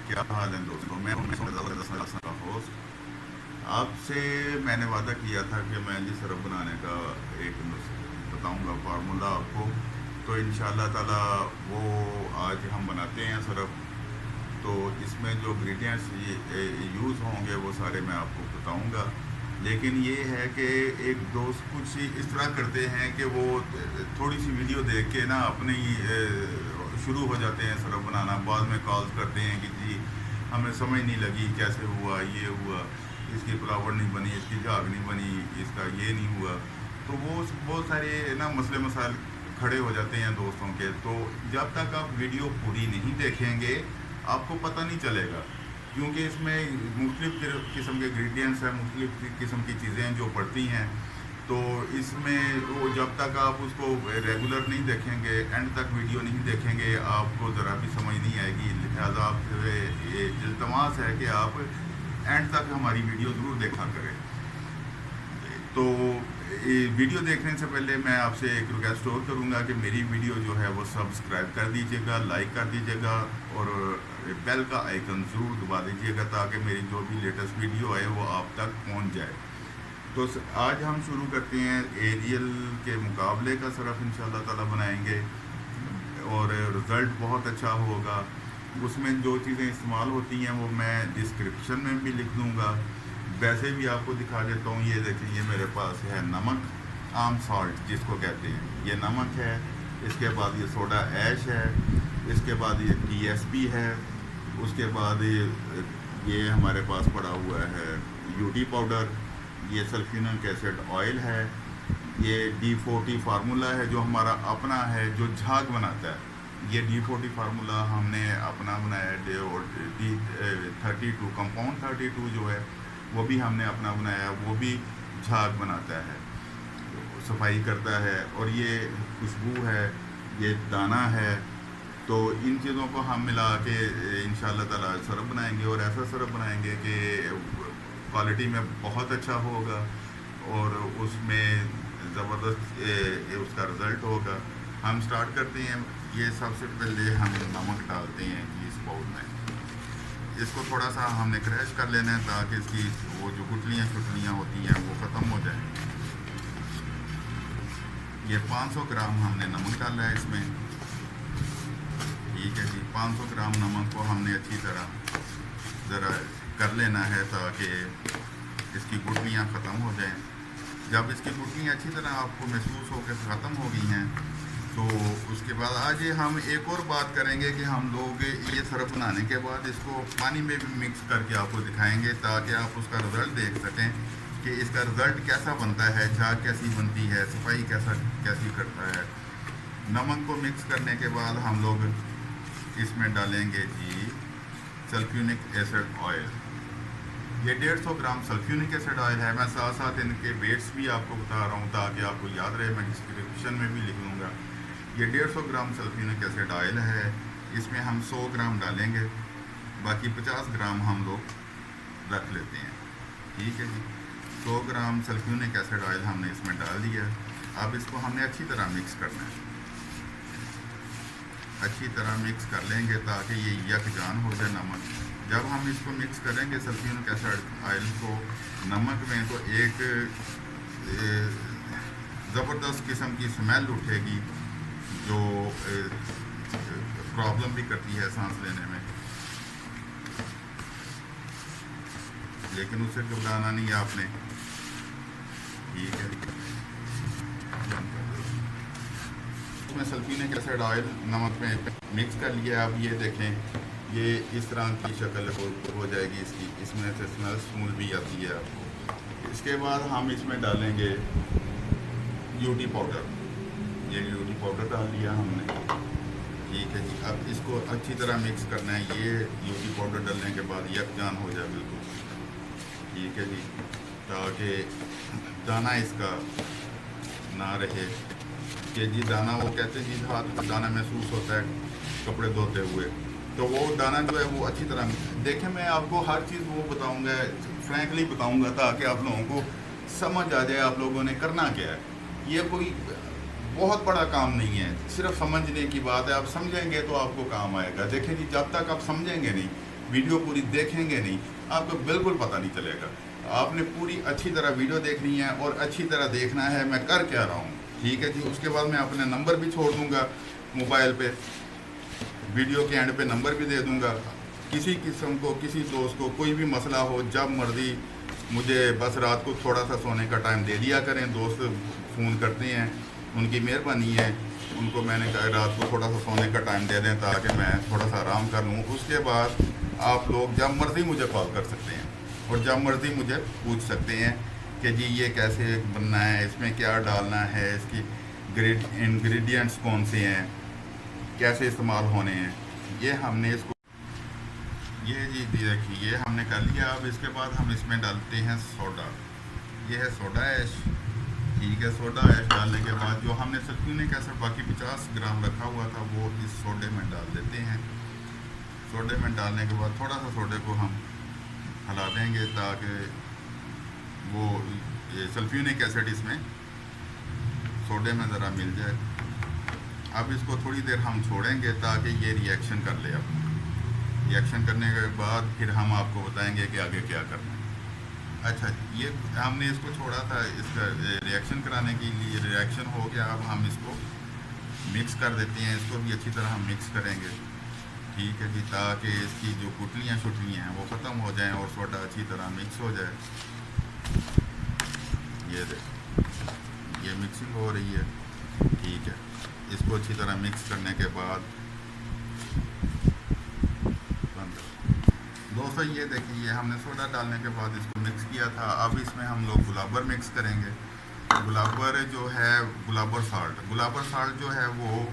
क्या हाल है दोस्तों। मैं का होस्ट। आपसे मैंने वादा किया था कि मैं जी सरफ बनाने का एक बताऊंगा फार्मूला आपको। तो इंशाल्लाह ताला वो आज हम बनाते हैं सरफ। तो इसमें जो इंग्रेडिएंट्स यूज़ होंगे वो सारे मैं आपको बताऊंगा। लेकिन ये है कि एक दोस्त कुछ इस तरह करते हैं कि वो थोड़ी सी वीडियो देख के ना अपनी शुरू हो जाते हैं सरफ बनाना। बाद में कॉल्स करते हैं कि जी हमें समझ नहीं लगी, कैसे हुआ, ये हुआ, इसकी फ्लावर नहीं बनी, इसकी झाग नहीं बनी, इसका ये नहीं हुआ। तो वो बहुत सारे ना मसले मसाइल खड़े हो जाते हैं दोस्तों के। तो जब तक आप वीडियो पूरी नहीं देखेंगे आपको पता नहीं चलेगा, क्योंकि इसमें मुख्तलिफ़ किस्म के इंग्रेडिएंट्स हैं, मुख्तलिफ़ किस्म की चीज़ें जो पड़ती हैं। तो इसमें वो जब तक आप उसको रेगुलर नहीं देखेंगे, एंड तक वीडियो नहीं देखेंगे, आपको ज़रा भी समझ नहीं आएगी। लिहाजा आपसे ये इल्तमास है कि आप एंड तक हमारी वीडियो ज़रूर देखा करें। तो वीडियो देखने से पहले मैं आपसे एक रिक्वेस्ट और करूँगा कि मेरी वीडियो जो है वो सब्सक्राइब कर दीजिएगा, लाइक कर दीजिएगा और बेल का आइकन ज़रूर दबा दीजिएगा, ताकि मेरी जो भी लेटेस्ट वीडियो है वो आप तक पहुंच जाए। तो आज हम शुरू करते हैं एरियल के मुकाबले का सरफ इंशाल्लाह ताला बनाएंगे और रिज़ल्ट बहुत अच्छा होगा। उसमें जो चीज़ें इस्तेमाल होती हैं वो मैं डिस्क्रिप्शन में भी लिख दूँगा। वैसे भी आपको दिखा देता हूँ। ये देखिए, ये मेरे पास है नमक, आम सॉल्ट जिसको कहते हैं, ये नमक है। इसके बाद ये सोडा ऐश है। इसके बाद ये TSP है। उसके बाद ये हमारे पास पड़ा हुआ है UT पाउडर। ये सल्फ्यूरिक एसिड ऑयल है। ये D40 फार्मूला है जो हमारा अपना है, जो झाग बनाता है। ये D40 फार्मूला हमने अपना बनाया है। और D32 कंपाउंड 32 जो है वो भी हमने अपना बनाया, वो भी झाग बनाता है, सफाई करता है। और ये खुशबू है, ये दाना है। तो इन चीज़ों को हम मिला के इंशाल्लाह ताला सरफ बनाएंगे, और ऐसा सरफ बनाएंगे कि क्वालिटी में बहुत अच्छा होगा और उसमें ज़बरदस्त उसका रिज़ल्ट होगा। हम स्टार्ट करते हैं। ये सबसे पहले हम नमक डालते हैं इस बाउल में। इसको थोड़ा सा हमने क्रैश कर लेना है ताकि इसकी वो जो गुठलियाँ होती हैं वो ख़त्म हो जाए। ये 500 ग्राम हमने नमक डाला है इसमें। ठीक है जी, 500 ग्राम नमक को हमने अच्छी तरह ज़रा कर लेना है ताकि इसकी गुठलियाँ ख़त्म हो जाएं। जब इसकी गुठलियाँ अच्छी तरह आपको महसूस होकर ख़त्म हो गई हैं तो उसके बाद आज हम एक और बात करेंगे कि हम लोग ये सरफ बनाने के बाद इसको पानी में भी मिक्स करके आपको दिखाएंगे, ताकि आप उसका रिज़ल्ट देख सकें कि इसका रिज़ल्ट कैसा बनता है, झाग कैसी बनती है, सफाई कैसी करता है। नमक को मिक्स करने के बाद हम लोग इसमें डालेंगे जी सल्फ्यूरिक एसिड ऑयल। ये 150 ग्राम सल्फ्यूरिक एसिड ऑयल है। मैं साथ साथ इनके वेट्स भी आपको बता रहा हूँ ताकि आपको याद रहे। मैं डिस्क्रिप्शन में भी लिख लूँगा। ये 150 ग्राम सल्फ्यूरिक एसिड ऑयल है। इसमें हम 100 ग्राम डालेंगे, बाकी 50 ग्राम हम लोग रख लेते हैं। ठीक है जी, 100 ग्राम सल्फ्यूरिक एसिड ऑयल हमने इसमें डाल दिया। अब इसको हमने अच्छी तरह मिक्स करना है। अच्छी तरह मिक्स कर लेंगे ताकि ये यकजान हो जाए नमक। जब हम इसको मिक्स करेंगे सल्फ्यूरिक एसिड ऑयल को नमक में, तो एक ज़बरदस्त किस्म की स्मेल उठेगी जो प्रॉब्लम भी करती है सांस लेने में। लेकिन उससे घबराना नहीं आपने। ठीक है, उसमें सल्फ्यूरिक एसिड ऑयल नमक में मिक्स कर लिया। अब ये देखें, ये इस तरह की शक्ल हो जाएगी इसकी। इसमें से स्मेल स्मूल भी आती है आपको। इसके बाद हम इसमें डालेंगे UT पाउडर। ये UT पाउडर डाल दिया हमने। ठीक है जी, अब इसको अच्छी तरह मिक्स करना है। ये UT पाउडर डालने के बाद यकजान हो जाए बिल्कुल। ठीक है जी, ताकि दाना इसका ना रहे कि जी दाना, वो कहते हैं जी हाथ में दाना महसूस होता है कपड़े धोते हुए, तो वो दाना जो है वो अच्छी तरह देखें। मैं आपको हर चीज़ वो बताऊंगा, फ्रैंकली बताऊंगा, ताकि आप लोगों को समझ आ जाए आप लोगों ने करना क्या है। ये कोई बहुत बड़ा काम नहीं है, सिर्फ समझने की बात है। आप समझेंगे तो आपको काम आएगा। देखिए जी, जब तक आप समझेंगे नहीं वीडियो पूरी देखेंगे नहीं, आपको बिल्कुल पता नहीं चलेगा। आपने पूरी अच्छी तरह वीडियो देखनी है और अच्छी तरह देखना है मैं कर क्या रहा हूँ, ठीक है जी। उसके बाद मैं अपने नंबर भी छोड़ दूँगा मोबाइल पे, वीडियो के एंड पे नंबर भी दे दूँगा। किसी किस्म को, किसी दोस्त को कोई भी मसला हो, जब मर्जी मुझे बस रात को थोड़ा सा सोने का टाइम दे दिया करें। दोस्त फ़ोन करते हैं, उनकी मेहरबानी है, उनको मैंने कहा रात को थोड़ा सा सोने का टाइम दे दें ताकि मैं थोड़ा सा आराम कर लूँ। उसके बाद आप लोग जब मर्ज़ी मुझे कॉल कर सकते हैं और जब मर्ज़ी मुझे पूछ सकते हैं कि जी ये कैसे बनना है, इसमें क्या डालना है, इसकी इंग्रेडिएंट्स कौन से हैं, कैसे इस्तेमाल होने हैं। ये हमने इसको, ये जी देखिए ये हमने कर लिया। अब इसके बाद हम इसमें डालते हैं सोडा। ये है सोडा ऐश, ठीक है। सोडा ऐश डालने के बाद जो हमने सल्फ्यूरिक एसिड बाकी 50 ग्राम रखा हुआ था वो इस सोडे में डाल देते हैं। सोडे में डालने के बाद थोड़ा सा सोडे को हम हिला देंगे ताकि वो ये सल्फ्यूरिक एसिड इसमें सोडे में ज़रा मिल जाए। अब इसको थोड़ी देर हम छोड़ेंगे ताकि ये रिएक्शन कर ले। अब रिएक्शन करने के बाद फिर हम आपको बताएंगे कि आगे क्या करना है। अच्छा, ये हमने इसको छोड़ा था इसका रिएक्शन कराने के लिए, रिएक्शन हो गया। अब हम इसको मिक्स कर देते हैं, इसको भी अच्छी तरह हम मिक्स करेंगे, ठीक है जी, ताकि इसकी जो गुठलियाँ शुटलियाँ हैं वो ख़त्म हो जाएं और सोडा अच्छी तरह मिक्स हो जाए। ये देख ये मिक्सिंग हो रही है, ठीक है। इसको अच्छी तरह मिक्स करने के बाद दोस्तों ये देखिए हमने सोडा डालने के बाद इसको मिक्स किया था। अब इसमें हम लोग गुलाबर मिक्स करेंगे। गुलाबर जो है, गुलाबर साल्ट जो है वो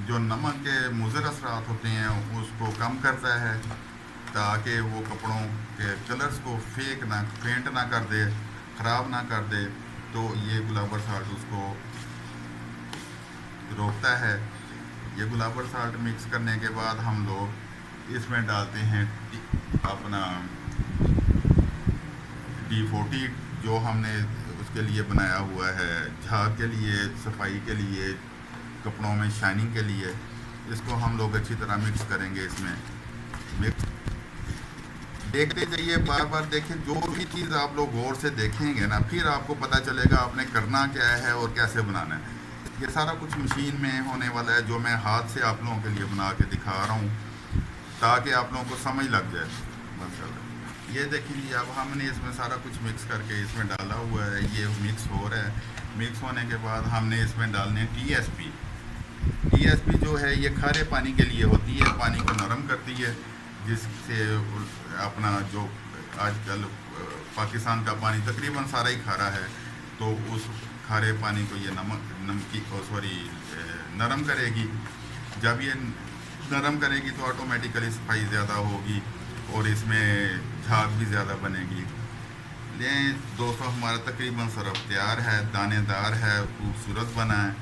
जो नमक के मुज़र असरात होते हैं उसको कम करता है ताकि वो कपड़ों के कलर्स को फेंट ना कर दे, ख़राब ना कर दे। तो ये गुलाबर साल्ट उसको रोकता है। ये गुलाबर साल्ट मिक्स करने के बाद हम लोग इसमें डालते हैं अपना D40 जो हमने उसके लिए बनाया हुआ है, झाग के लिए, सफाई के लिए, कपड़ों में शाइनिंग के लिए। इसको हम लोग अच्छी तरह मिक्स करेंगे। इसमें मिक्स देखते जाइए, बार बार देखें। जो भी चीज़ आप लोग गौर से देखेंगे ना, फिर आपको पता चलेगा आपने करना क्या है और कैसे बनाना है। ये सारा कुछ मशीन में होने वाला है जो मैं हाथ से आप लोगों के लिए बना के दिखा रहा हूँ ताकि आप लोगों को समझ लग जाए। मतलब ये देखिए अब हमने इसमें सारा कुछ मिक्स करके इसमें डाला हुआ है। ये मिक्स हो रहा है। मिक्स होने के बाद हमने इसमें डालने TSP जो है ये खारे पानी के लिए होती है, पानी को नरम करती है, जिससे अपना जो आजकल पाकिस्तान का पानी तकरीबन सारा ही खारा है, तो उस खारे पानी को ये नरम करेगी। जब ये नरम करेगी तो ऑटोमेटिकली सफाई ज़्यादा होगी और इसमें झाग भी ज़्यादा बनेगी। ये दोस्तों हमारा तकरीबन सरफ तैयार है, दानेदार है, खूबसूरत बना है।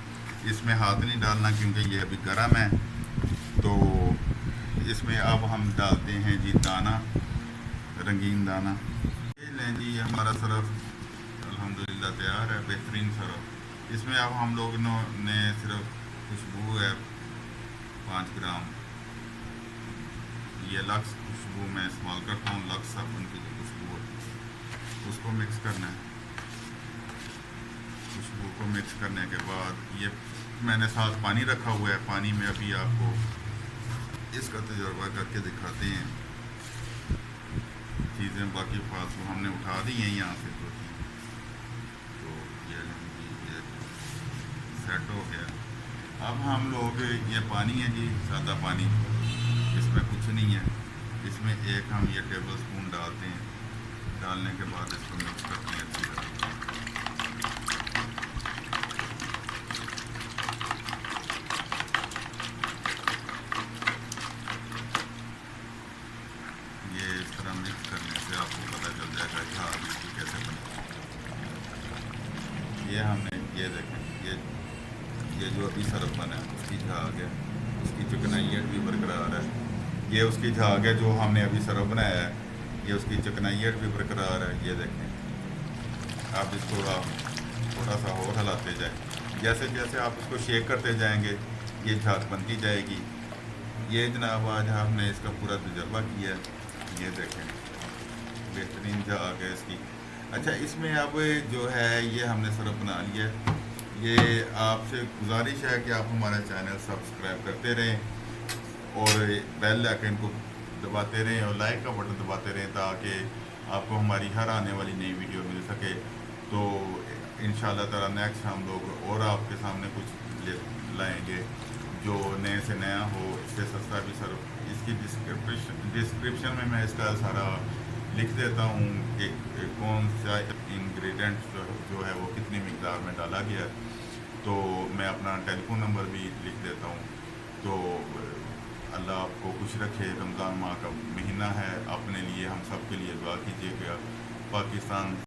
इसमें हाथ नहीं डालना क्योंकि ये अभी गर्म है। तो इसमें अब हम डालते हैं जी दाना, रंगीन दाना। ये लें जी हमारा सरफ अल्हम्दुलिल्लाह तैयार है, बेहतरीन सरफ। इसमें अब हम लोग ने सिर्फ खुशबू है 5 ग्राम, ये लक्स खुशबू मैं इस्तेमाल करता हूँ, लक्स साबुन की जो खुशबू है उसको मिक्स करना है। खुशबू को मिक्स करने के बाद ये मैंने साथ पानी रखा हुआ है। पानी में अभी आपको इसका तजुर्बा करके दिखाते हैं। चीज़ें बाकी फालतू हमने उठा दी हैं यहाँ से, तो ये सेट हो गया। अब हम लोग ये पानी है जी, सादा पानी, इसमें कुछ नहीं है। इसमें एक हम ये टेबल स्पून डालते हैं। डालने के बाद इसको मिक्स करते हैं अच्छी तरह। ये इस तरह मिक्स करने से आपको पता चल जाएगा झाग इसकी कैसे बनती है। ये हमने ये देखें, ये जो अभी सरफ बना है उसकी झाग है, उसकी चिकनाइयत भी बरकरार है। ये उसकी झाग है जो हमने अभी सरफ बनाया है, ये उसकी चिकनाइयत भी बरकरार है। ये देखें, आप इसको थोड़ा सा और हिलाते जाए, जैसे जैसे आप इसको शेक करते जाएंगे ये झाग बनती जाएगी। ये जनाब आज हमने इसका पूरा तजर्बा किया है। ये देखें बेहतरीन जा आ गया इसकी। अच्छा, इसमें अब जो है ये हमने सरफ बना लिया है। ये आपसे गुजारिश है कि आप हमारा चैनल सब्सक्राइब करते रहें और बेल आइकन को दबाते रहें और लाइक का बटन दबाते रहें ताकि आपको हमारी हर आने वाली नई वीडियो मिल सके। तो इंशाल्लाह ताला नेक्स्ट हम लोग और आपके सामने कुछ लाएंगे जो नए से नया हो, इससे सस्ता भी। सर इसकी डिस्क्रिप्शन में मैं इसका सारा लिख देता हूँ कि कौन सा इंग्रेडिएंट जो है वो कितनी मिकदार में डाला गया। तो मैं अपना टेलीफोन नंबर भी लिख देता हूँ। तो अल्लाह आपको खुश रखे। रमज़ान माह का महीना है, अपने लिए हम सब के लिए दुआ कीजिएगा। पाकिस्तान